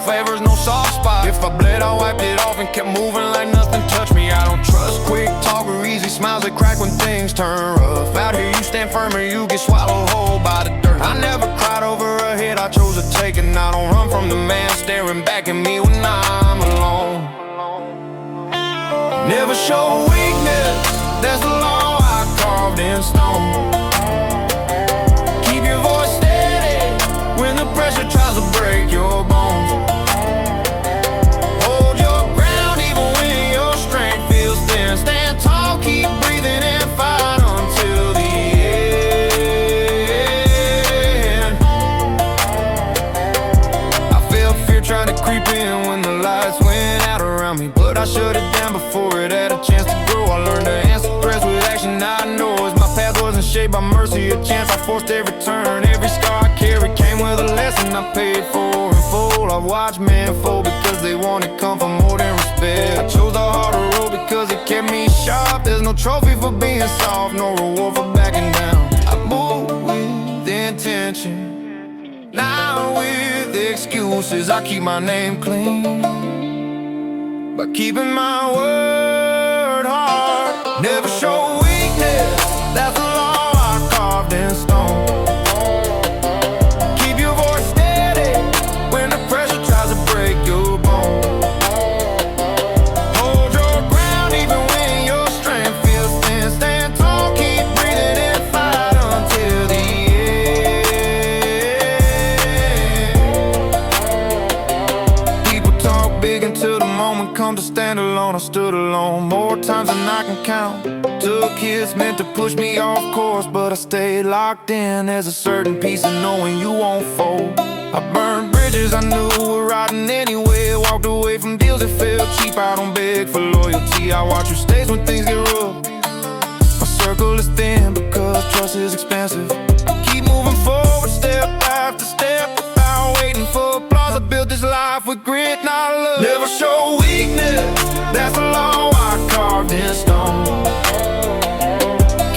favors, no soft spot. If I bled, I wiped it off and kept moving like nothing touched me. I don't trust quick talk or easy smiles that crack when things turn rough. Out here you stand firm or you get swallowed whole by the dirt. I never cried over a hit I chose to take, and I don't run from the man staring back at me when I'm alone. Never show weakness, that's the law I carved in stone. Keep your voice steady when the pressure tries to break your bones. Hold your ground even when your strength feels thin. Stand tall, keep breathing and fight until the end. I felt fear trying to creep in when the lights went out around me, but I shut it down before it had a chance to grow. I learned to answer threats with action. I know as my path wasn't shaped by mercy or chance, I forced every turn. Every scar I carried came with a lesson I paid for in full. I watched men fold because they wanted comfort more than respect. I chose the harder road because it kept me sharp. There's no trophy for being soft, no reward for backing down. I moved with intention, not with excuses. I keep my name clean by keeping my word hard. Never show weakness, that's the law I carved in stone. Keep your voice steady when the pressure tries to break your bone. Hold your ground even when your strength feels thin. Stand tall, keep breathing and fight until the end. People talk big until the moment come to stand alone. I stood alone more times than I can count. Took hits meant to push me off course, but I stayed locked in. There's a certain peace in knowing you won't fold. I burned bridges I knew were rotten anyway. Walked away from deals that felt cheap. I don't beg for loyalty, I watch you stays when things get rough. My circle is thin because trust is expensive. Keep moving forward step after step without waiting for applause. I built this life with grit, not love. Never show weakness, that's the law I carved in stone.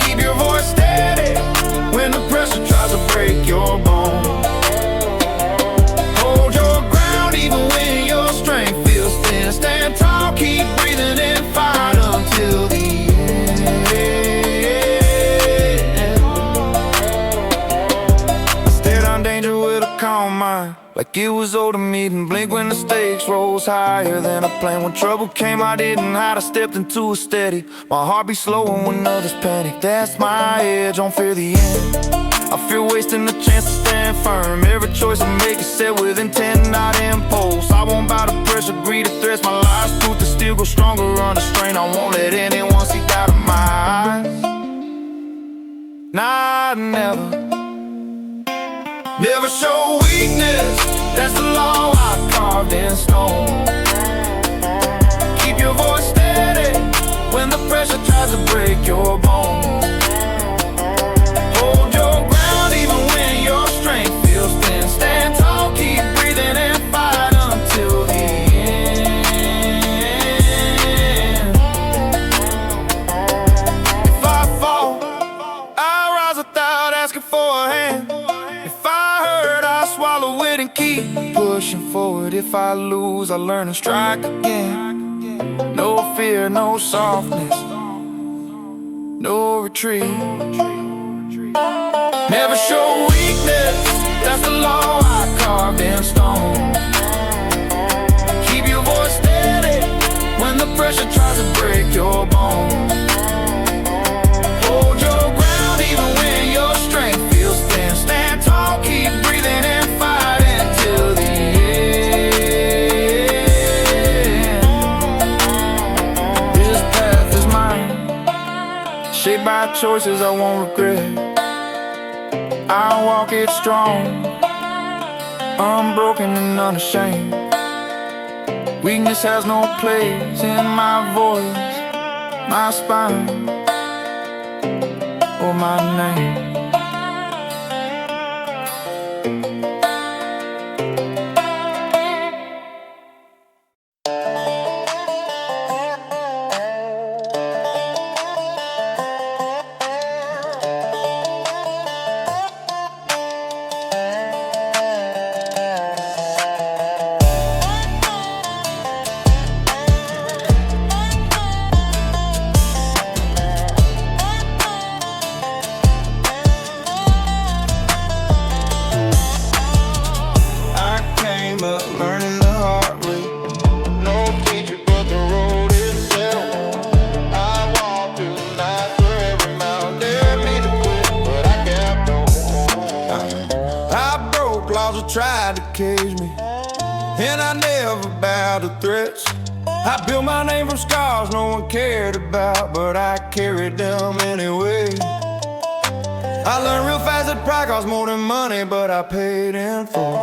Keep your voice steady when the pressure tries to break your bone. Hold your ground even when your strength feels thin. Stand tall, keep breathing and fight until the end. I stared on danger with a calm mind, like it was owed to me. Didn't blink when the stakes rose higher than I planned. When trouble came, I didn't hide, I stepped into it steady. My heart beat slower when others panic. That's my edge, don't fear the end. I fear wasting the chance to stand firm. Every choice I make is set with intent, not impulse. I won't bow to pressure, greed, or threats. My life's proof to still go stronger under strain. I won't let anyone see doubt in my eyes. Nah, never. Never show weakness, that's the law I carved in stone. Keep your voice steady when the pressure tries to break your bones. Hold your ground even when your strength feels thin. Stand tall, keep breathing and fight until the end. If I fall, I'll rise without asking for a hand. Swallow it and keep pushing forward. If I lose, I learn and strike again. No fear, no softness, no retreat. Never show weakness, that's the law I carved in stone. Keep your voice steady when the pressure tries to break your bones. Hold your ground even when your strength feels thin. Stand tall, keep breathing and fight until the end. This path is mine, shaped by choices I won't regret. I walk it strong, unbroken and unashamed. Weakness has no place in my voice, my spine, or my name. caged me, and I never bowed to threats. I built my name from scars no one cared about, but I carried them anyway. I learned real fast that pride costs more than money, but I paid in full.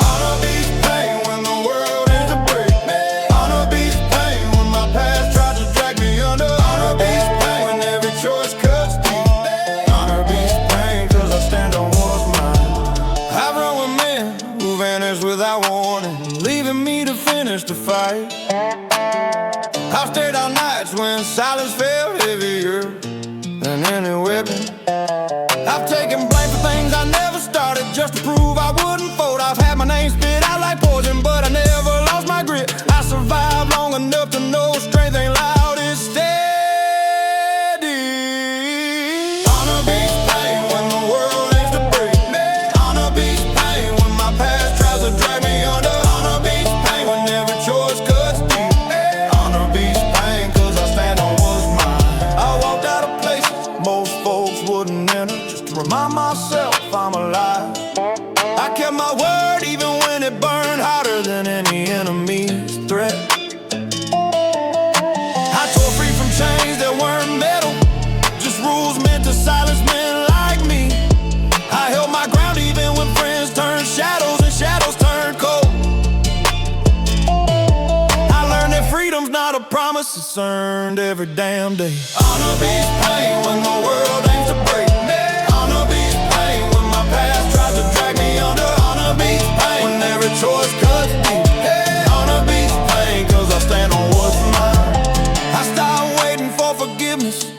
Honor beats pain when the world aims to break me. Honor beats pain when my past tried to drag me under. Honor beats pain when every choice cuts deep. Honor beats pain cause I stand on what's mine. I've run with men who vanished without warning, leaving me to finish the fight. I've stayed out nights when silence felt heavier than any weapon. I've taken blame for things I never started just to prove I wouldn't fold. I've had my name spit out like poison, but I never lost my grit. I survived long enough to know strength ain't loud, it's steady. Honor beats pain when the world aims to break me. Honor beats pain when my past tries to drag me under. Honor beats pain when every choice cuts deep. Honor beats pain cause I stand on what's mine. I walked out of places most folks wouldn't enter, just to remind myself I'm alive. I kept my word even when it burned hotter than any enemy's threat. I tore free from chains that weren't metal, just rules meant to silence men like me. I held my ground even when friends turned shadows and shadows turned cold. I learned that freedom's not a promise, it's earned every damn day. Honor beats pain when the world aims to break me. Honor beats pain when my past tries to drag me under. Honor beats pain when every choice cuts deep. Honor beats pain cause I stand on what's mine. I stopped waiting for forgiveness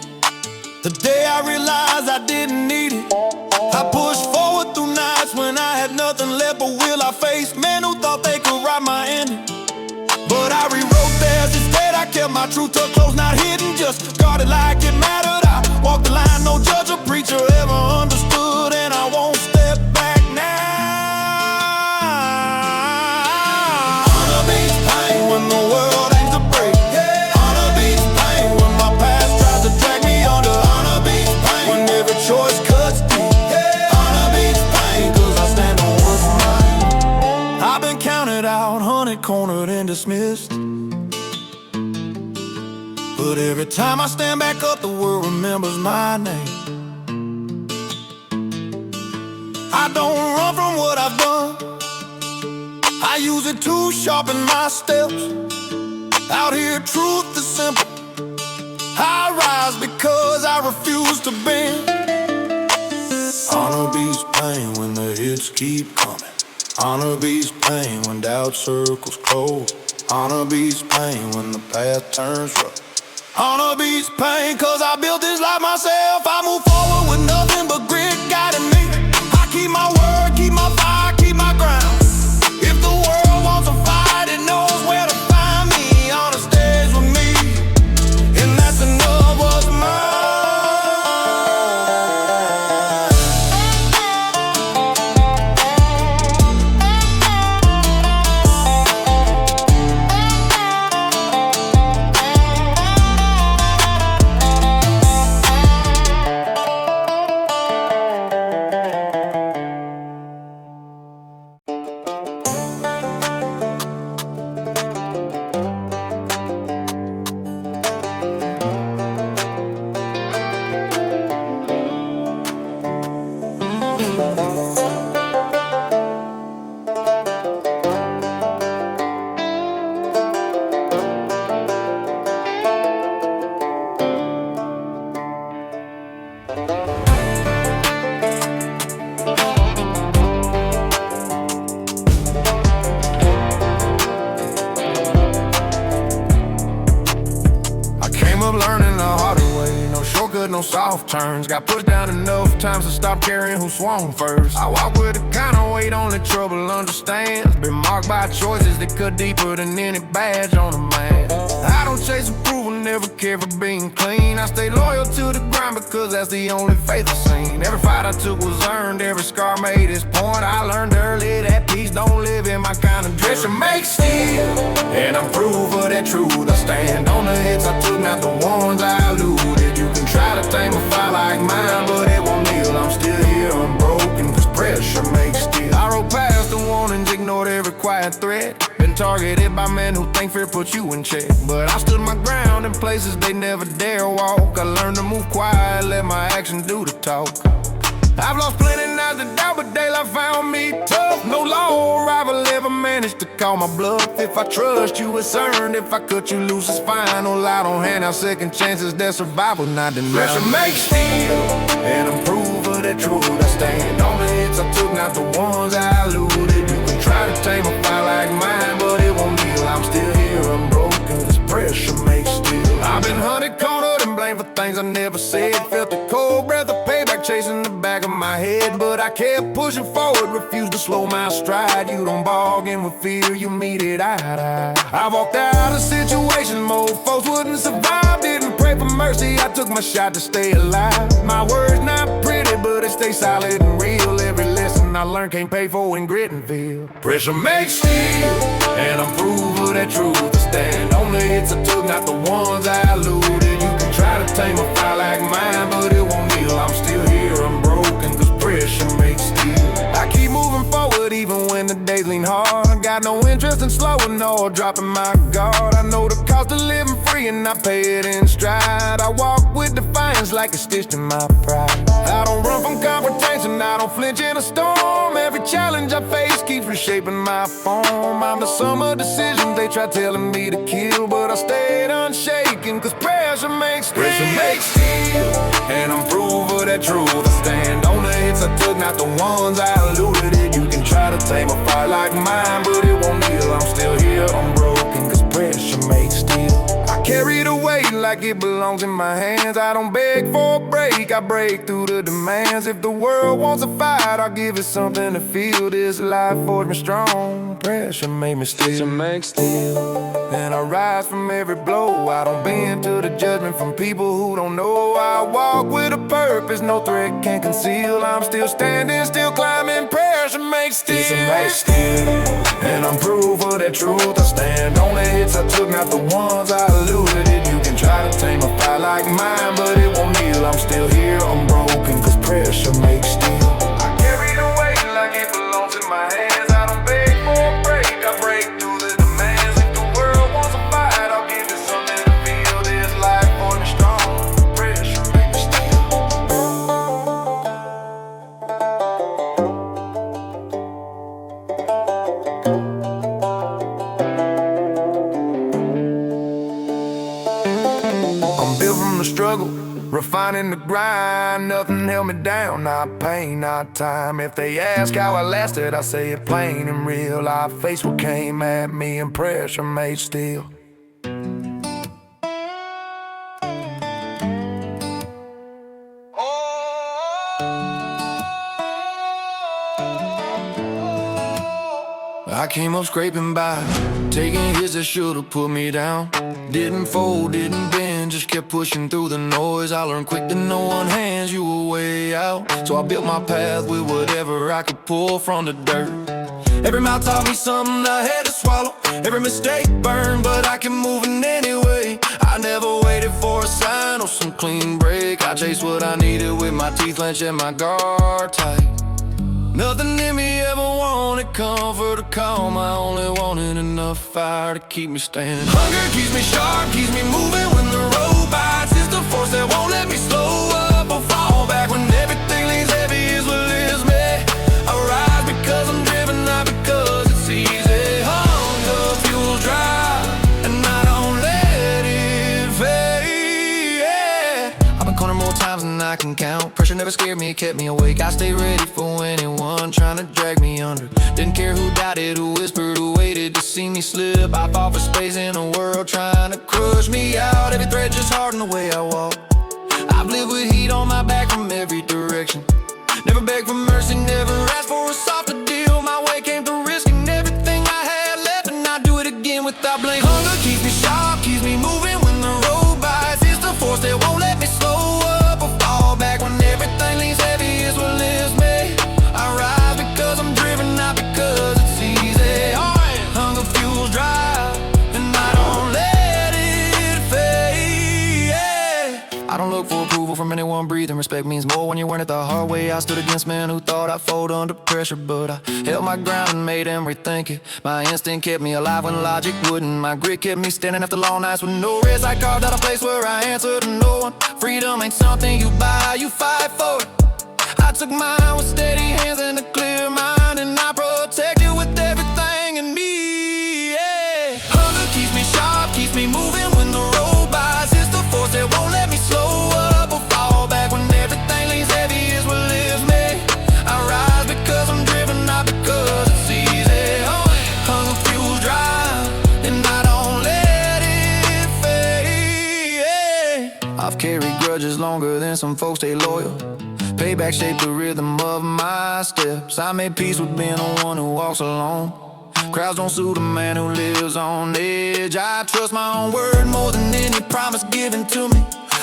the day I realized I didn't need it. I pushed forward through nights when I had nothing left but will. I faced men who thought they could write my ending, but I rewrote theirs instead. I kept my truth tucked close, not hidden, just guarded like it mattered. I walked the line no judge or preacher ever understood, and I won't step back now. Honor beats pain when the world aims to break. Honor beats pain when my past tries to drag me under. Honor beats pain when every choice cuts deep. Honor beats pain cause I stand on what's mine. I've been counted out, hunted, cornered, and dismissed, but every time I stand back up, the world remembers my name. I don't run from what I've done, I use it to sharpen my steps. Out here, truth is simple, I rise because I refuse to bend. Honor beats pain when the hits keep coming. Honor beats pain when doubt circles close. Honor beats pain when the path turns rough. Honor beats pain cause I built this life myself. I move forward with nothing but grit guiding me. I keep my word, keep my fire, keep my ground. If the world wants a fight, it knows where to find me. Honor stays with me, and that's enough what's mine. No soft turns, got pushed down enough times to stop caring who swung first. I walk with the kind of weight only trouble understands. Been marked by choices that cut deeper than any badge on a man. I don't chase approval, never care for being clean. I stay loyal to the grind because that's the only faith I've seen. Every fight I took was earned, every scar made its point. I learned early that peace don't live in my kind of dress. It makes steel, and I'm proof of that truth. I stand on the hits I took, not the ones I eluded. You can try to tame a fire like mine, but it won't kneel. I'm still here, unbroken, cause prayer pressure makes steel. I rode past the warnings, ignored every quiet threat. Been targeted by men who think fear puts you in check. But I stood my ground in places they never dare walk. I learned to move quiet, let my actions do the talk. I've lost plenty nights to doubt, but daylight found me tough. No law rival ever managed to call my bluff. If I trust you, it's earned. If I cut you loose, it's final. I don't hand out second chances, that's survival, not denial. Pressure makes steel, and I'm proof of that truth. I stand on the hits I took, not the ones I eluded. You can try to tame a fire like mine, but it won't heal. I'm still here, I'm broken, this pressure makes steel. I've been hunted, cornered, and blamed for things I never said. Felt the cold breath of payback chasing the back of my head, but I kept pushing forward, refused to slow my stride. You don't bargain with fear, you meet it eye to eye. I walked out of situations most folks wouldn't survive. Didn't pray for mercy, I took my shot to stay alive. My words not pretty, but it stays solid and real. Every lesson I learned can't pay for in grit and feel. Pressure makes steel, and I'm proof of that truth. I stand on the hits I took, not the ones I eluded. You can try to tame a fire like mine, but it won't heal. I'm still here, I'm broken, cause pressure makes steel. I keep moving forward even when the days lean hard. I got no interest in slowing or dropping my guard. I know the cost of living free and I pay it in stride. I walk with defiance like it's stitched in my pride. I don't run from confrontation, I don't flinch in a storm. Every challenge I face keeps reshaping my form. I'm the sum of decisions they try telling me to kill, but I stayed unshaken, cause pressure makes steel. Pressure makes steel, and I'm proof of that truth. I stand on the hits I took, not the ones I eluded. You can try to tame a fire like mine, but it won't heal. I'm still here, I'm broken, cause pressure makes steel. I carry the weight like it belongs in my hands. I don't beg for a break, I break through the demands. If the world wants a fight, I'll give it something to feel. This life forged me strong, pressure made me steel. Pressure makes steel, and I rise from every blow. I don't bend to the judgment from people who don't know. I walk with a purpose no threat can conceal. I'm still standing, still climbing, pressure makes steel. Pressure makes steel, and I'm proof of that truth. I stand on the hits I took, not the ones I eluded. You can try to tame a fire like mine, but it won't heal. I'm still here, I'm broken, cause pressure makes steel. I carry the weight like it belongs in my hands. I don't beg for a break, I break through the demands. If the world wants a fight, I'll give it something to feel. This life for me strong, pressure makes me steel. I'm built from the struggle, refining the grind. Nothing held me down, not pain, not time. If they ask how I lasted, I say it plain and real. I faced what came at me, and pressure made steel. I came up scraping by, taking hits that should've put me down. Didn't fold, didn't bend, just kept pushing through the noise. I learned quick that no one hands you a way out, so I built my path with whatever I could pull from the dirt. Every mile taught me something I had to swallow. Every mistake burned, but I kept moving anyway. I never waited for a sign or some clean break. I chased what I needed with my teeth clenched and my guard tight. Nothing in me ever wanted comfort or calm. I only wanted enough fire to keep me standing. Hunger keeps me sharp, keeps me moving when the road bites. It's the force that won't let me slow up or fall back. When everything leans heavy is what lifts me. I rise because I'm driven, not because it's easy. Hunger fuels drive, and I don't let it fade. Yeah. I've been cornered more times than I can count. Pressure never scared me, it kept me awake. I stay ready for anyone trying to drag me under. Didn't care who doubted, who whispered, who waited to see me slip. I fought for space in a world trying to crush me out. Every thread just hardened the way I walk. I've lived with heat on my back from every direction. Never begged for mercy, never asked for a softer deal. My way came through risking everything I had left, and I do it again without blame. Hunger keeps me sharp, keeps me moving when the road bites. It's the force that won't let me slow up or fall back. When everything leans heavy is what lifts me. I rise because I'm driven, not because it's easy. Hunger fuels drive, and I don't let it fade. I don't look for approval rule from anyone breathing. Respect means more when you learn it the hard way. I stood against men who thought I'd fold under pressure, but I held my ground and made them rethink it. My instinct kept me alive when logic wouldn't. My grit kept me standing after long nights with no rest. I carved out a place where I answer to no one. Freedom ain't something you buy, you fight for it. I took mine with steady hands and a clear mind, and I protect you with everything in me, yeah. Hunger keeps me sharp, keeps me moving when the road buys. It's the force that won't let me slow up or fall back when everything leans heavy is what lives me. I rise because I'm driven, not because it's easy. Hunger fuels drive, and I don't let it fade, yeah. I've carried grudges longer than some folks stay loyal. Payback shaped the rhythm of my steps. I made peace with being the one who walks alone. Crowds don't suit a man who lives on edge. I trust my own word more than any promise given to me.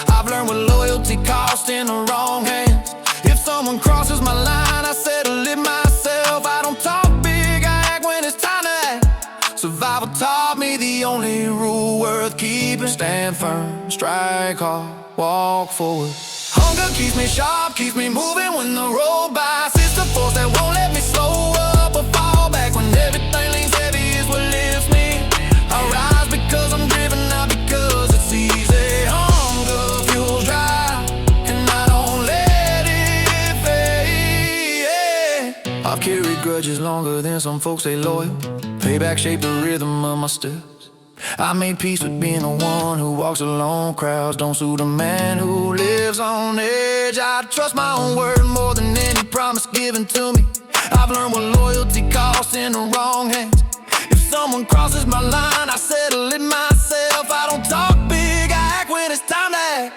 I've learned what loyalty costs in the wrong hands. If someone crosses my line, I settle it myself. I don't talk big, I act when it's time to act. Survival taught me the only rule worth keeping. Stand firm, strike hard, walk forward. Hunger keeps me sharp, keeps me moving when the road buys. It's the force that won't let me slow up or fall back when everything leans heavy is what lifts me. I rise because I'm driven, not because it's easy. Hunger fuels drive, and I don't let it fade, yeah. I've carried grudges longer than some folks stay loyal. Payback shaped the rhythm of my steps. I made peace with being the one who walks alone. Crowds don't suit a man who lives on edge. I trust my own word more than any promise given to me. I've learned what loyalty costs in the wrong hands. If someone crosses my line, I settle it myself. I don't talk big, I act when it's time to act.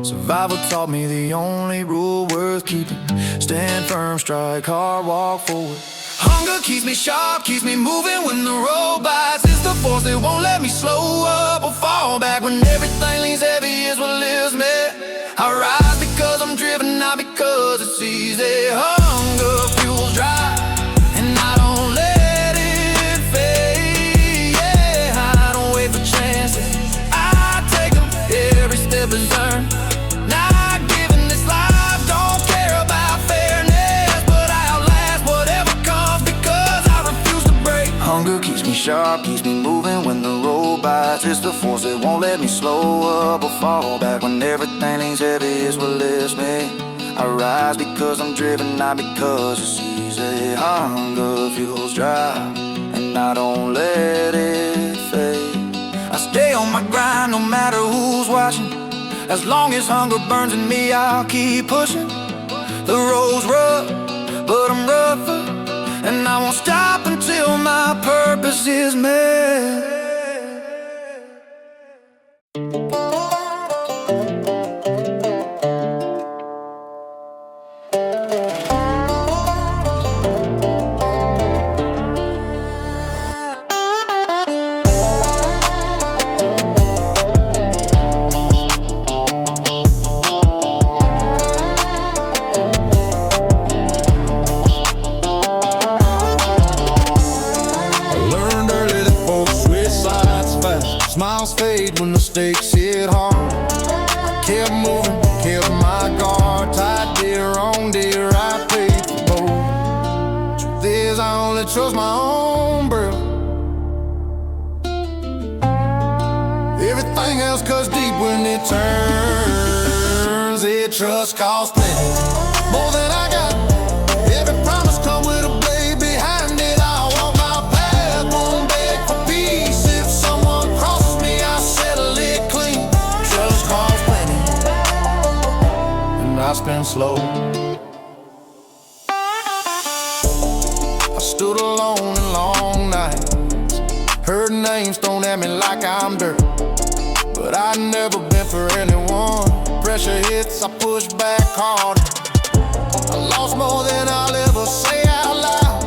Survival taught me the only rule worth keeping. Stand firm, strike hard, walk forward. Hunger keeps me sharp, keeps me moving when the road buys. It's the force that won't let me slow up or fall back when everything leans heavy is what lives me. I rise because I'm driven, not because it's easy. Hunger fuels drive, and I don't let it fade, yeah. I don't wait for chances, I take them. Every step is earned. Not giving this life, don't care about fairness, but I outlast whatever comes because I refuse to break. Hunger keeps me sharp, keeps me moving when the road buys. It's the force that won't let me slow up or fall back when everything leans heavy is what lifts me. I rise because I'm driven, not because it's easy. Hunger fuels drive, and I don't let it fade. I stay on my grind no matter who's watching. As long as hunger burns in me, I'll keep pushing. The road's rough, but I'm rougher, and I won't stop until my purpose is met. Smiles fade when the stakes hit hard. I kept moving, kept my guard. Tight day, wrong day, right paid for both. Truth is, I only trust my own breath. Everything else cuts deep when it turns. It trust costs plenty, more than I got. Every promise comes with a blade behind it. I walk my path, won't beg for peace. If someone crosses me, I settle it clean. Trust costs plenty, and I spend slow. I stood alone in long nights, heard names thrown at me like I'm dirt, but I'd never been for anyone. Pressure hits, I push back harder. I lost more than I'll ever say out loud.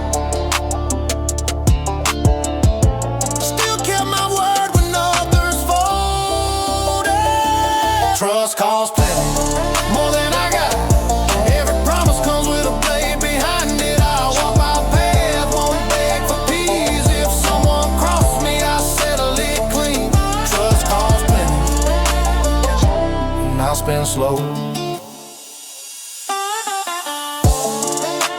Still kept my word when others folded. Trust costs plenty, more than I got. Every promise comes with a blade behind it. I walk my path, won't beg for peace. If someone crosses me, I settle it clean. Trust costs plenty, and I'll spend slow.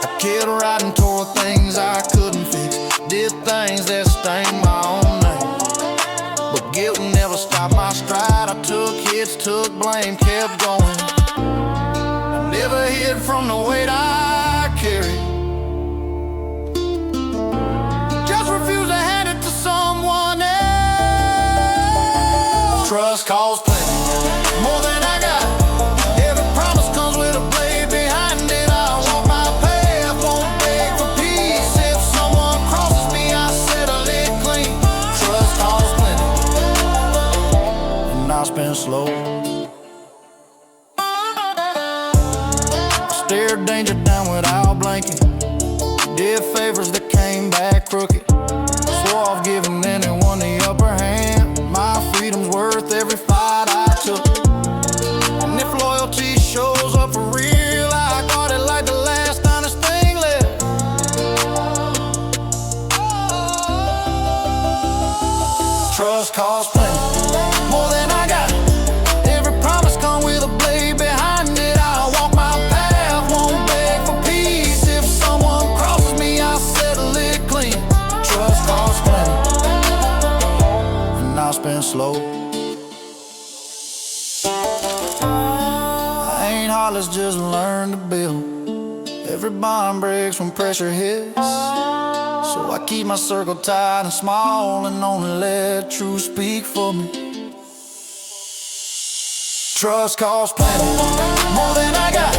I kept riding toward things I couldn't fix, did things that stained my own name, but guilt never stopped my stride. I took hits, took blame, kept going. I never hid from the weight I carried, just refused to hand it to someone else. Trust costs plenty, more than I got. Every promise comes with a blade behind it. I walk my path, won't beg for peace. If someone crosses me, I settle it clean. Trust costs plenty, and I spend slow. I stared danger down without blinking, did favors that came back crooked, swore off giving anyone the upper hand. My freedom's worth every fight I took, and if loyalty shows up for real, I guard it like the last honest thing left. Trust costs plenty, more than I got. Every promise comes with a blade behind it. I walk my path, won't beg for peace. If someone crosses me, I settle it clean. Trust costs plenty, and I spend slow. I ain't heartless, just learn to build. Every bond breaks when pressure hits, so I keep my circle tight and small and only let truth speak for me. Trust costs plenty, more than I got.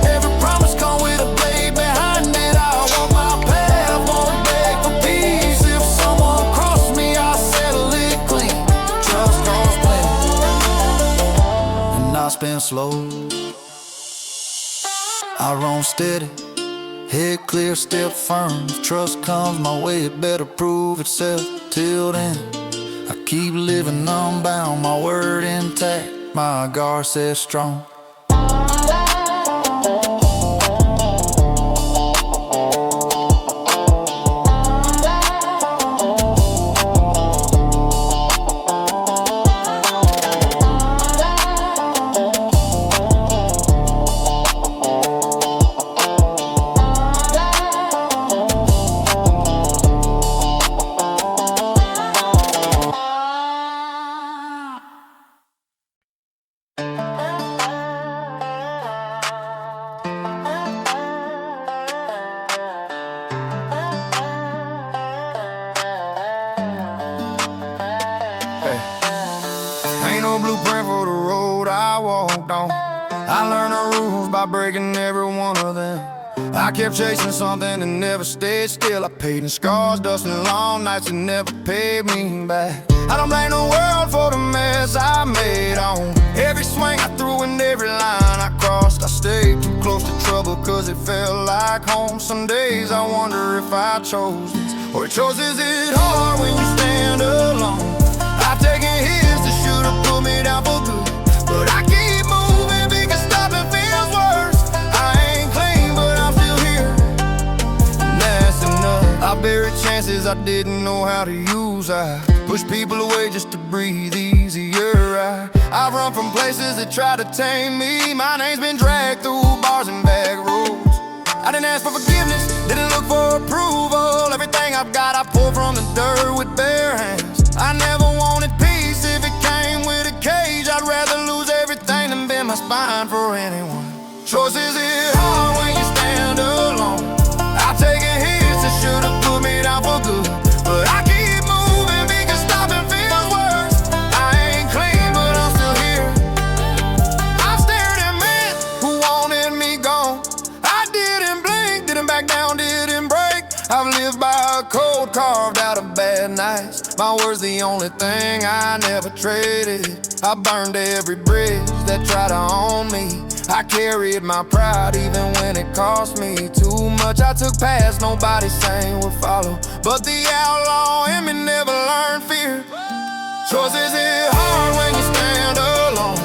Every promise comes with a blade behind it. I walk my path, won't beg for peace. If someone crosses me, I settle it clean. Trust costs plenty, and I spend slow. I roam steady, head clear, step firm. If trust comes my way, it better prove itself. Till then, I keep living unbound, my word intact, my guard set strong. Ain't no blueprint for the road I walked on. I learned the rules by breaking every one of them. I kept chasing something that never stayed still. I paid in scars, dusting long nights that never paid me back. I don't blame the world for the mess I made on every swing I threw and every line I crossed. I stayed too close to trouble cause it felt like home. Some days I wonder if I chose this or choices. It hard when you stand alone. I've taken hits that should've put me down for good, but I keep moving because stopping feels worse. I ain't clean, but I'm still here, and that's enough. I buried chances I didn't know how to use. I pushed people away just to breathe easier. I've run from places that try to tame me. My name's been dragged through bars and back roads. I didn't ask for forgiveness, didn't look for approval. Everything I've got I pulled from the dirt with bare hands. I never wanted peace. If it came with a cage, I'd rather lose everything than bend my spine for anyone. Choices hit hard when you stand alone. I've taken hits that should've put me down for good, but I keep moving because stopping feels worse. I ain't clean, but I'm still here. I've stared at men who wanted me gone. I didn't blink, didn't back down, didn't break. I've lived by a code carved out of bad nights. My word's the only thing I never traded. I burned every bridge that tried to own me. I carried my pride even when it cost me too much. I took paths nobody saying would follow, but the outlaw in me never learned fear. Choices hit hard when you stand alone.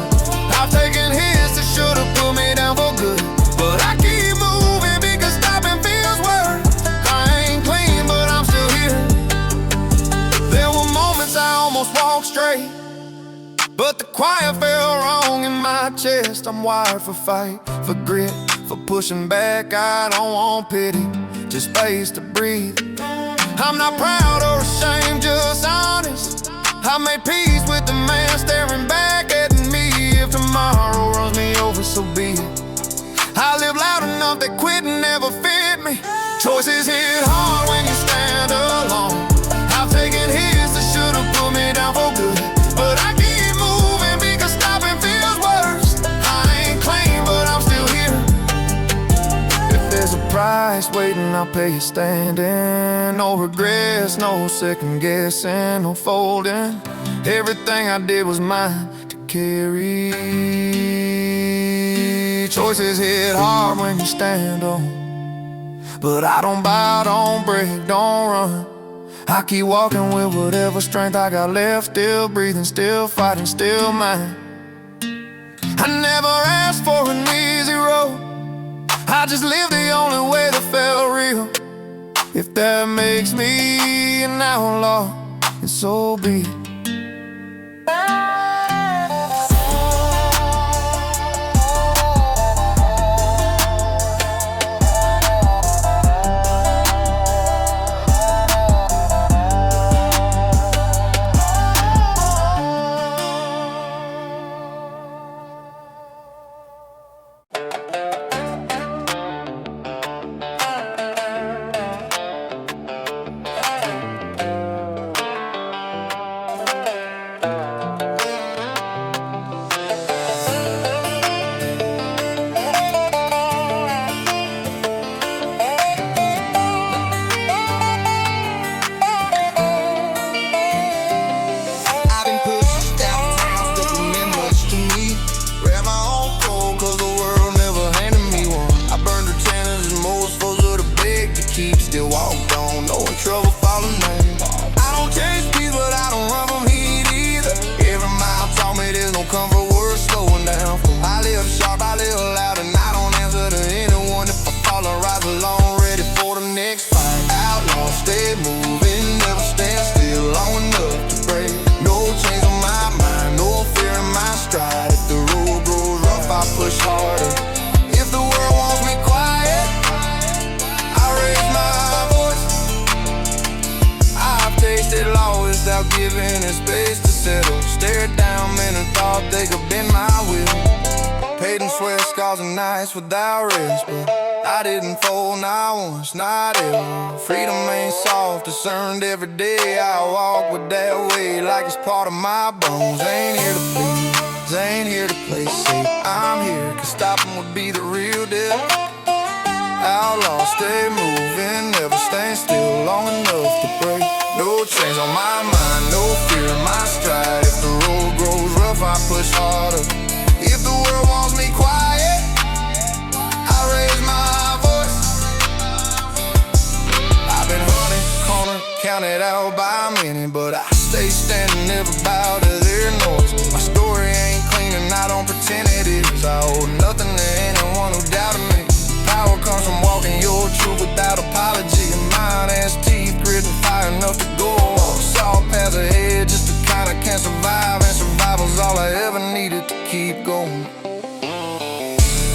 I've taken hits that should've put me down for good, but I keep moving because stopping feels worse. I ain't clean, but I'm still here. There were moments I almost walked straight, but the quiet felt wrong in my chest. I'm wired for fight, for grit, for pushing back. I don't want pity, just space to breathe. I'm not proud or ashamed, just honest. I made peace with the man staring back at me. If tomorrow runs me over, so be it. I live loud enough that quitting never fit me. Choices hit hard when you stand alone. I've taken hits that should've put me down for good, but I keep moving because stopping feels worse. I ain't clean, but I'm still here. If there's a price waiting, I'll pay it standing. No regrets, no second guessing, no folding. Everything I did was mine to carry. Choices hit hard when you stand on, but I don't bow, don't break, don't run. I keep walking with whatever strength I got left. Still breathing, still fighting, still mine. I never asked for an easy road, I just lived the only way that felt real. If that makes me an outlaw, and so be it. Giving it space to settle. Stare down men and thought they could bend my will. Paid in sweat, scars and nights without rest, but I didn't fold not once, not ever. Freedom ain't soft, it's earned every day. I walk with that weight like it's part of my bones. Ain't here to please, ain't here to play safe. I'm here, cause stopping would be the real deal. Outlaw, stay moving, never stand still long enough to break. No chains on my mind, no fear in my stride. If the road grows rough, I push harder. If the world wants me quiet, I raise my voice. I've been hunted, cornered, counted out by many, but I stay standing, never bow to their noise. My story ain't clean and I don't pretend it is. I owe nothing to anyone who doubted me. Power comes from walking your truth without apology. And mine has teeth, grit and fire enough to go on. Saw paths ahead just to kinda can't survive, and survival's all I ever needed to keep going.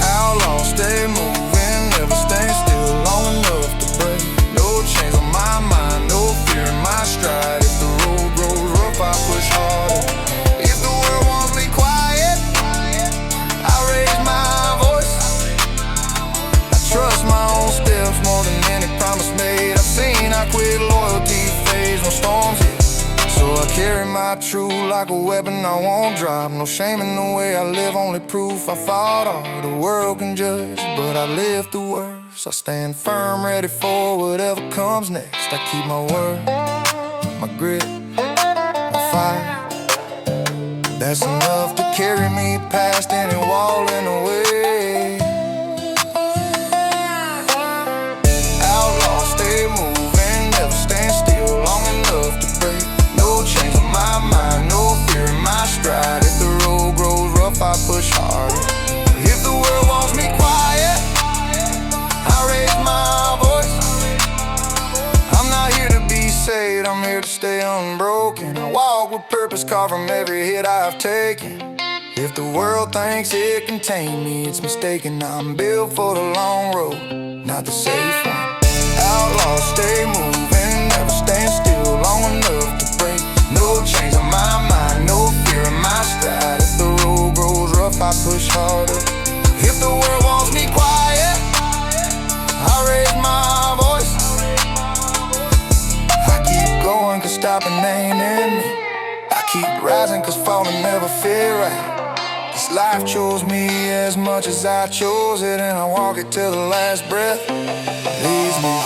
Outlaw, stay moving, never stand still long enough to break. No chains on my mind, no fear in my stride. If the road grows rough, I push harder. If the world wants me quiet, I raise my voice. Trust my own steps more than any promise made. I've seen I quit loyalty phase when storms hit. So I carry my truth like a weapon I won't drop. No shame in the way I live, only proof I fought all. The world can judge, but I live through worse. I stand firm, ready for whatever comes next. I keep my word, my grit, my fire. That's enough to carry me past any wall in the way. Stay moving, never stand still long enough to break. No chains on my mind, no fear in my stride. If the road grows rough, I push harder. If the world wants me quiet, I raise my voice. I'm not here to be saved, I'm here to stay unbroken. I walk with purpose, carved from every hit I've taken. If the world thinks it can tame me, it's mistaken. I'm built for the long road, not the safe one. Outlaw, stay moving, never stand still long enough to break. No chains on my mind, no fear in my stride. If the road grows rough, I push harder. If the world wants me quiet, I raise my voice. I keep going, cause stopping ain't in me. I keep rising, cause falling never feel right. This life chose me as much as I chose it, and I walk it till the last breath leaves me.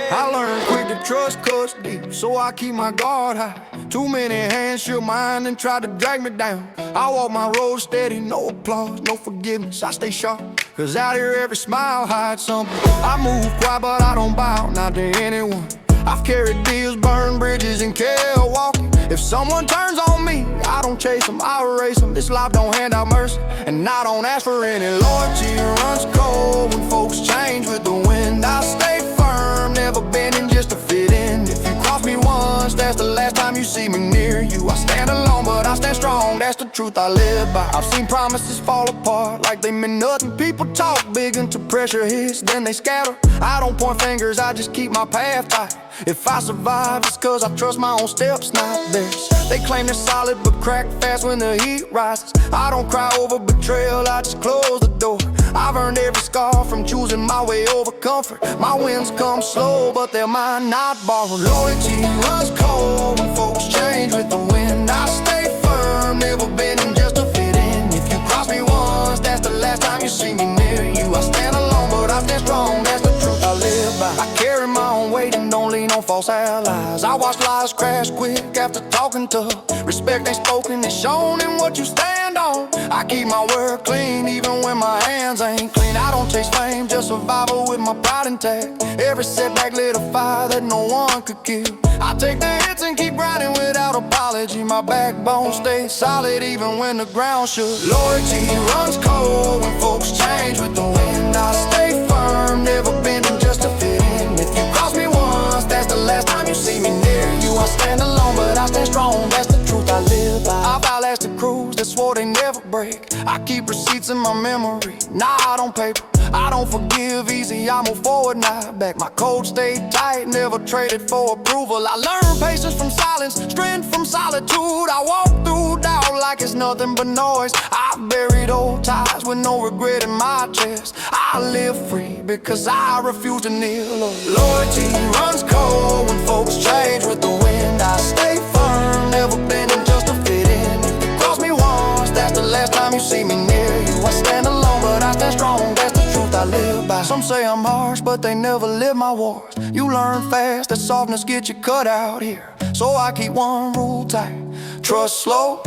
I learned quick to trust cuts deep, so I keep my guard high. Too many hands shook mine and tried to drag me down. I walk my road steady, no applause, no forgiveness. I stay sharp, cause out here every smile hides something. I move quiet, but I don't bow, not to anyone. I've carried deals, burned bridges, and kept walking. If someone turns on me, I don't chase them, I erase them. This life don't hand out mercy, and I don't ask for any loyalty. Runs cold when folks change with the wind. I stay firm, never bending just to fit in. If you cross me once, that's the last time you see me near you. I stand alone, but I stand strong, that's the truth I live by. I've seen promises fall apart like they meant nothing. People talk big until pressure hits, then they scatter. I don't point fingers, I just keep my path tight. If I survive, it's cause I trust my own steps, not theirs. They claim they're solid, but crack fast when the heat rises. I don't cry over betrayal, I just close the door. I've earned every scar from choosing my way over comfort. My wins come slow, but they're mine, not borrowed. Loyalty runs cold when folks change with the wind. I stay firm, never bending just to fit in. If you cross me once, that's the last time you see me near you. I stand alone, but I stand strong, that's the truth I live by. I carry my own weight and don't lean on false allies. I watch lies crash quick after talking tough. Respect ain't spoken, it's shown in what you stand on. I keep my word clean even when my hands ain't clean. I don't chase fame, just survival with my pride intact. Every setback lit a fire that no one could kill. I take the hits and keep grinding without apology. My backbone stays solid even when the ground shook. Loyalty runs cold when folks change with the wind. I stay firm, never bending just to fit in. If you cross me once, that's the last time you see me near you. I stand alone, but I stand strong, that's the truth I live by. I've outlasted crews that swore they never break. I keep receipts in my memory, not on paper. I don't forgive easy, I move forward now. Back my code stayed tight, never traded for approval. I learned patience from silence, strength from solitude. I walk through doubt like it's nothing but noise. I buried old ties with no regret in my chest. I live free because I refuse to kneel. Loyalty runs cold when folks change with the wind. I stay firm, never bending just to fit in. If you cross me once, that's the last time you see me near you. I stand alone, but I stand strong, that's the truth I live by. Some say I'm harsh, but they never live my wars. You learn fast that softness gets you cut out here. So I keep one rule tight: trust slow,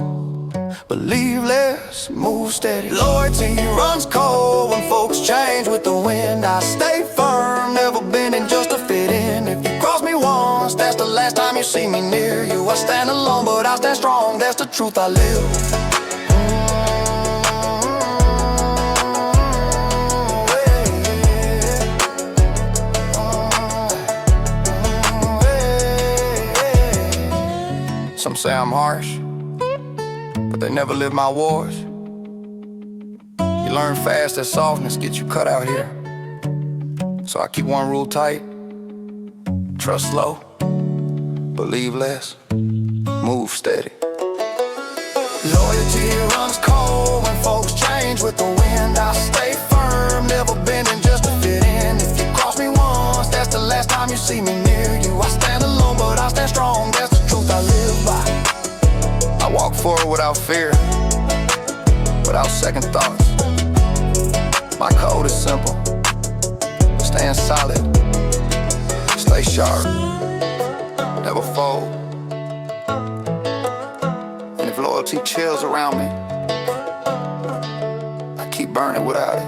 believe less, move steady. Loyalty runs cold when folks change with the wind. I stay firm, never bending just to fit in. If you cross me once, that's the last time you see me near you. I stand alone, but I stand strong, that's the truth I live. Some say I'm harsh, but they never live my wars. You learn fast that softness gets you cut out here. So I keep one rule tight: trust slow, believe less, move steady. Loyalty runs cold when folks change with the wind. I stay firm, never bending just to fit in. If you cross me once, that's the last time you see me near you. I stand alone, but I stand strong, that's the truth I live by. I walk forward without fear, without second thoughts. My code is simple: stand solid, stay sharp, never fold. And if loyalty chills around me, I keep burn it without it.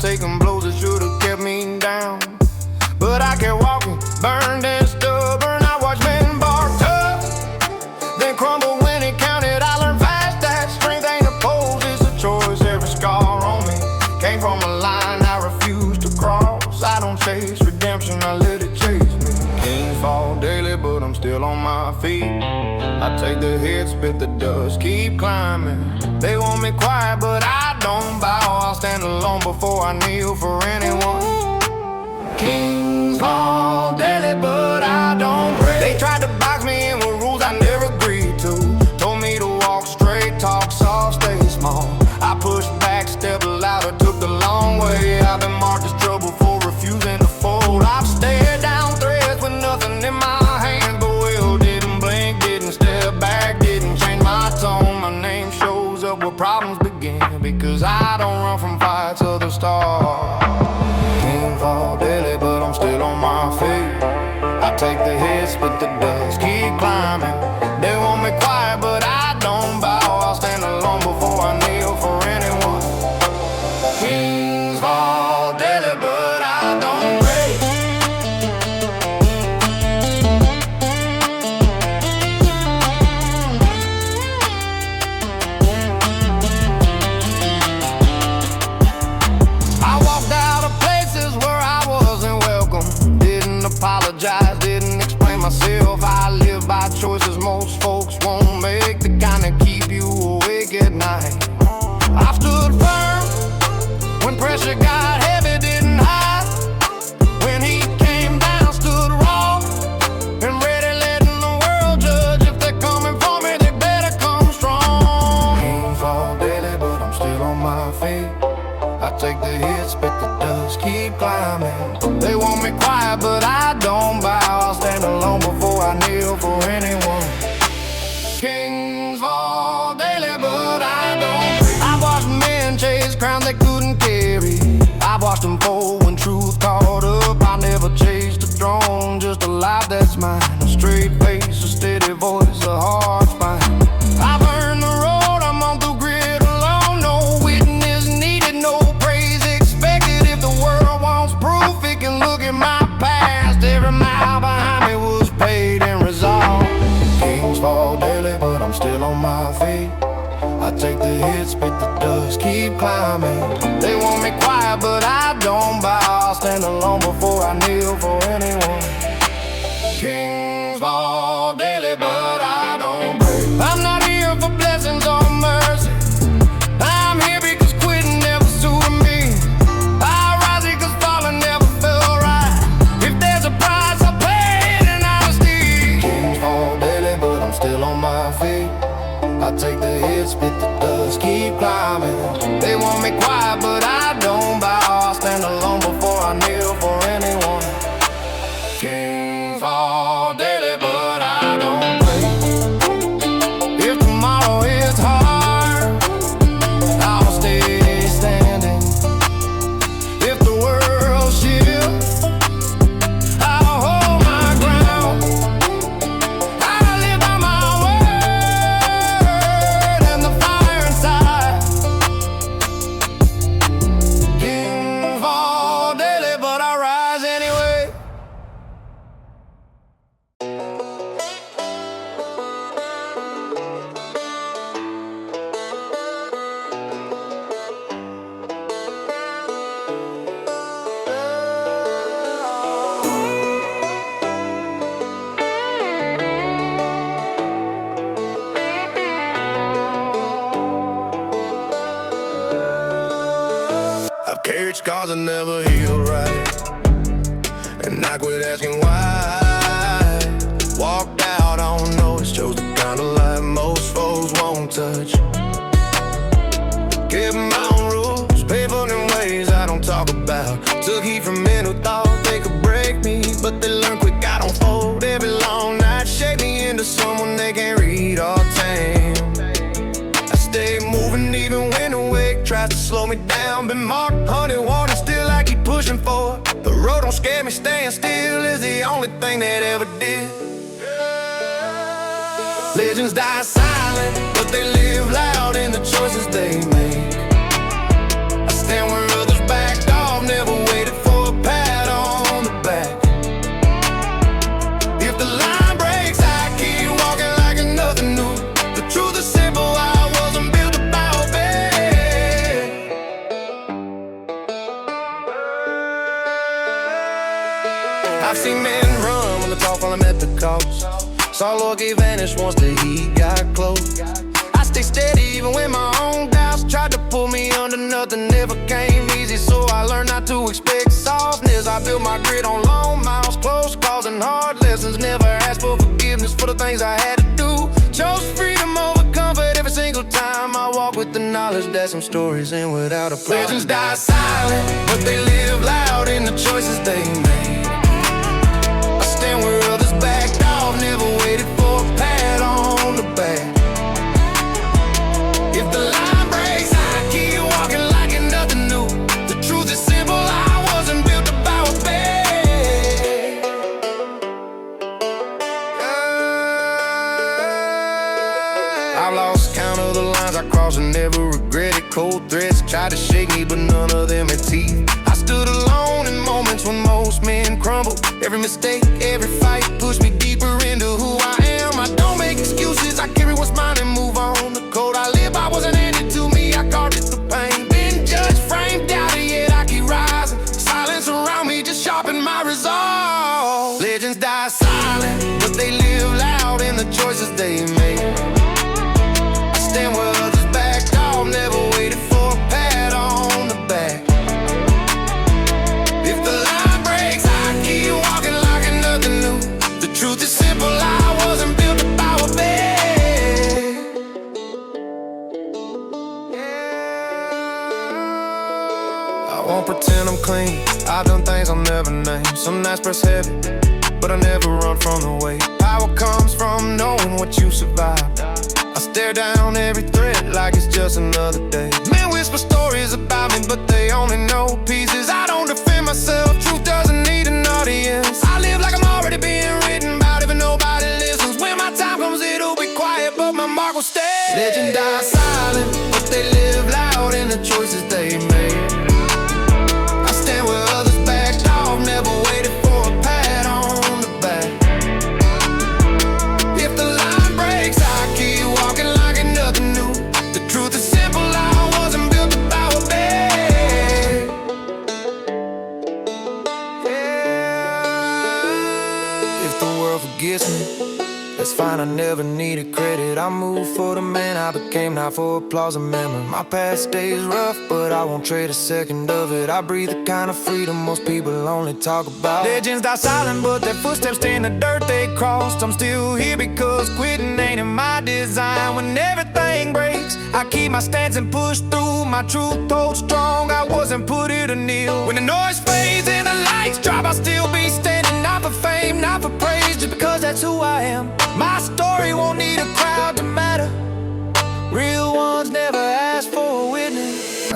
Taking blows that should've kept me down, but I kept walking, burned and stubborn. I watched men bark tough, then crumble when it counted. I learned fast that strength ain't opposed, it's a choice. Every scar on me came from a line I refused to cross. I don't chase redemption, I let it chase me. Kings fall daily, but I'm still on my feet. I take the hit, spit the dust, keep climbing. They want me quiet, but I don't bow. I'll stand alone before I kneel for anyone. Kings fall daily, but I don't pray. They tried to box me in with rules I never agreed to. Told me to walk straight, talk soft, stay small. I pushed back, stepped louder, took the long way. I've been marked as trouble for refusing to fold. I've stared down threads with nothing in my hands, but will didn't blink, didn't step back, didn't change my tone. My name shows up where problems begin, because I don't run from fights of the stars. King fall daily, but I'm still on my feet. I take the hits, spit the dust, keep climbing. They want me quiet, but I don't bow. I'll stand alone before I kneel for anyone. Kings fall daily, but I don't pray. Apologize, didn't explain myself. I live by choices most folks won't make, the kind that keep you awake at night. I stood firm when pressure got heavy, didn't hide. When he came down, stood raw and ready, letting the world judge. If they're coming for me, they better come strong. Kings fall daily, but I'm still on my feet. I take the hits, spit the dust, keep climbing. They want me quiet, but I don't bow. I'll stand alone before I kneel for anyone. Kings fall daily, but I don't pray. I've watched men chase crowns they couldn't carry. I've watched them fold when truth caught up. I never chased a throne, just a life that's mine. A straight face, a steady voice, a hard spine. I've earned the road, I'm on through grit alone. No witness needed, no praise expected. If the world wants proof, it can look at my past. Every mile behind me was paid and resolved. Kings fall daily, but I'm still on my feet. I take the hits, spit the dust, keep climbing. They want me quiet, but I don't bow. I'll stand alone before I kneel for anyone. Kings fall daily, but I don't pray. I'm not here for blessings or mercy. I'm here because quitting never suited me. I rise because falling never felt right. If there's a price, I pay it in honesty. Kings fall daily, but I'm still on my feet. I take the hits, spit the dust, keep climbing. They want me quiet, but I don't bow. I'll stand alone before I kneel for anyone. Kings fall daily, but I don't pray. If tomorrow is hard, I'll stay standing. If the world shifts, I'll hold my ground. I live by my word and the fire inside. Kings fall daily, but I rise anyway. I've carried scars that never heal right, and I quit asking why. Walked out on notice, chose to men who thought they could break me, but they learn quick I don't fold. Every long night shape me into someone they can't read or tame. I stay moving even when the wake tries to slow me down. Been marked 100 warnings, still I keep pushing forward. The road don't scare me, staying still is the only thing that ever did. Legends die silent, but they live loud in the choices they make. I stand where others backed off, never waited for a pat on the back. If the line breaks, I keep walking like it's nothing new. The truth is simple, I wasn't built to bow back. I've seen men run when the talk on them at the cost. Saw Lord get vanished once the heat got close. I stay steady even when my own doubts tried to pull me under. Nothing ever came easy, so I learned not to expect softness. I built my grit on long miles, close calls and hard lessons. Never asked for forgiveness for the things I had to do. Chose freedom over comfort every single time. I walk with the knowledge that some stories end without a plan. Legends die silent, but they live loud in the choices they made. I stand where others backed off, never waited for a pat on the back. If the line breaks, I keep walking like it's nothing new. The truth is simple, I wasn't built to bow back. I've lost count of the lines I crossed and never regretted. Cold threats tried to shake me, but none of them had teeth. I stood alone in moments when most men crumble. Every mistake, every fight pushed me deeper into who I am. I don't make excuses, I carry what's mine and move on. The code I live by wasn't handed to me, I carved it through pain. Been judged, framed, doubted, yet I keep rising. Silence around me just sharpened my resolve. Legends die silent, but they live loud in the choices they make. I stand where others backed off, never waited for a pat on the back. If the line breaks, I keep walking like it's nothing new. The truth is simple, I wasn't built to bow back. I won't pretend I'm clean, I've done things I'll never name. Some nights press heavy, but I never run from the weight. Power comes from knowing what you survived. I stare down every threat like it's just another day. Men whisper stories about me, but they only know pieces. I don't defend myself, truth doesn't need an audience. I live like I'm already being written about, even nobody listens. When my time comes, it'll be quiet, but my mark will stay. Legend die silent, but they live loud in the choices they made. I stand where others backed off, never waited for a pat on the back. If the line breaks, I keep walking like it's nothing new. The truth is simple, I wasn't built to bow back. Yeah. If the world forgets me, that's fine, I never needed credit. I moved for the man I became, not for applause or memory. My past stays rough, but I won't trade a second of it. I breathe the kind of freedom most people only talk about. Legends die silent, but their footsteps stay in the dirt they crossed. I'm still here because quitting ain't in my design. When everything breaks, I keep my stance and push through. My truth holds strong, I wasn't put here to kneel. When the noise fades and the lights drop, I'll still be standing. Not for fame, not for praise, just because that's who I am. My story won't need a crowd to matter. Real ones never ask for a witness.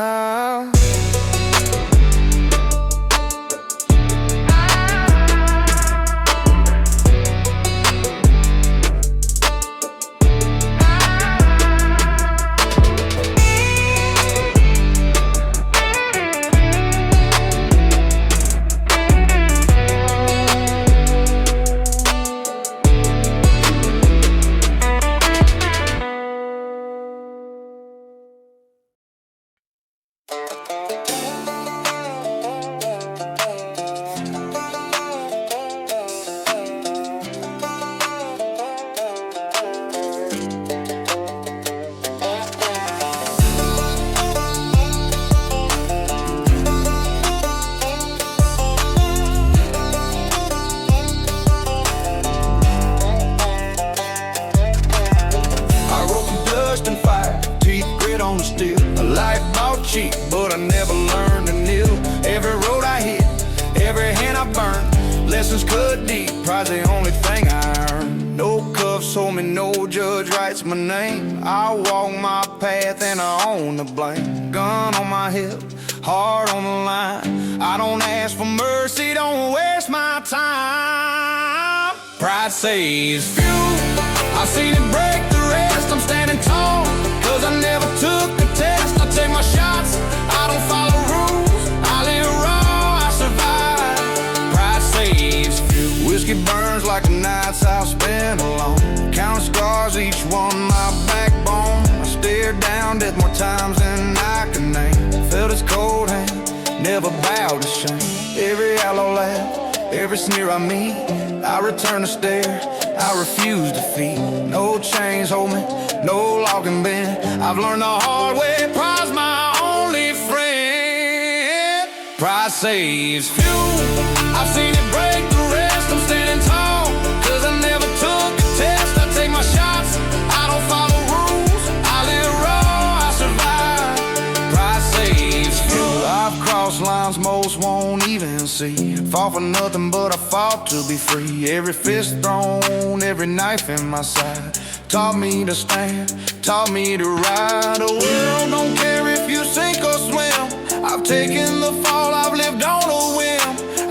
lessons cut deep, pride's the only thing I earn. No cuffs hold me, no judge writes my name. I walk my path and I own the blame. Gun on my hip, heart on the line. I don't ask for mercy, don't waste my time. Pride says few, I've seen it break the rest. I'm standing tall, cause I never took a test. I take my shots, I don't follow rules. I live raw, I survive. Pride saves few. Whiskey burns like the nights I've spent alone. Count scars, each one my backbone. I stared down death more times than I can name. Felt its cold hand, never bowed to shame. Every outlaw laugh, every sneer I meet, I return the stare, I refuse defeat. No chains hold me, no law can bend. I've learned the hard way, pride's my only friend. Pride saves few, I've seen it break the rest. I'm standing tall, cause I never took a test. I take my shots, I don't follow rules. I live raw, I survive. Pride saves few. I've crossed lines most won't even see. Fought for nothing but I fought to be free. Every fist thrown, every knife in my side taught me to stand, taught me to ride. The world don't care if you sink or swim. I've taken the fall, I've lived on a whim.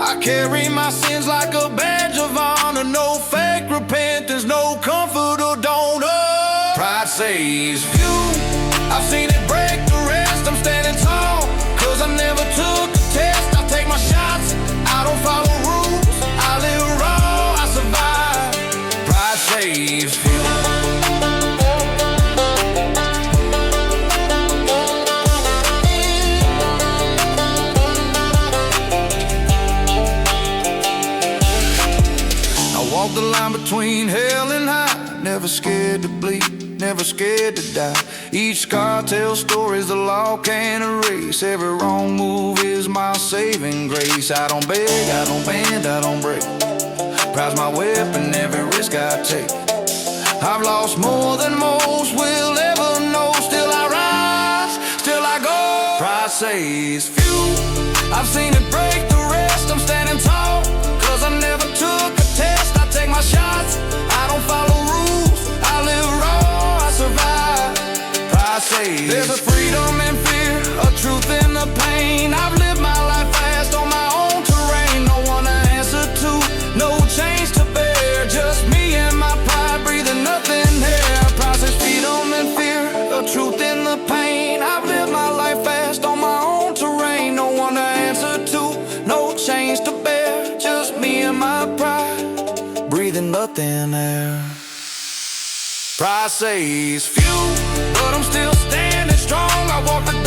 I carry my sins like a badge of honor. No fake repentance, no comfort or donor. Pride says few, I've seen it break the rest. I'm standing tall, cause I never took a test. I take my shots, I don't follow rules. I live raw, I survive. Pride saves few. Walk the line between hell and high. Never scared to bleed, never scared to die. Each scar tells stories the law can't erase. Every wrong move is my saving grace. I don't beg, I don't bend, I don't break. Pride's my weapon, every risk I take. I've lost more than most will ever know. Still I rise, still I go. Pride says few, I've seen it break the rest. I'm standing tall, cause I never took a test. I take my shots, I don't follow rules. I live raw, I survive. Pride says there's a freedom in fear, a truth in the pain. I've lived my life fast on my own terrain. No one to answer to, no chains to bear. Just me and my pride, breathing nothing here. Pride says freedom and fear, a truth in the pain. I've lived my life fast on my own terrain. No one to answer to, no chains to bear. Just me and my pride, breathing nothing air. Pride says few, but I'm still standing strong. I walk the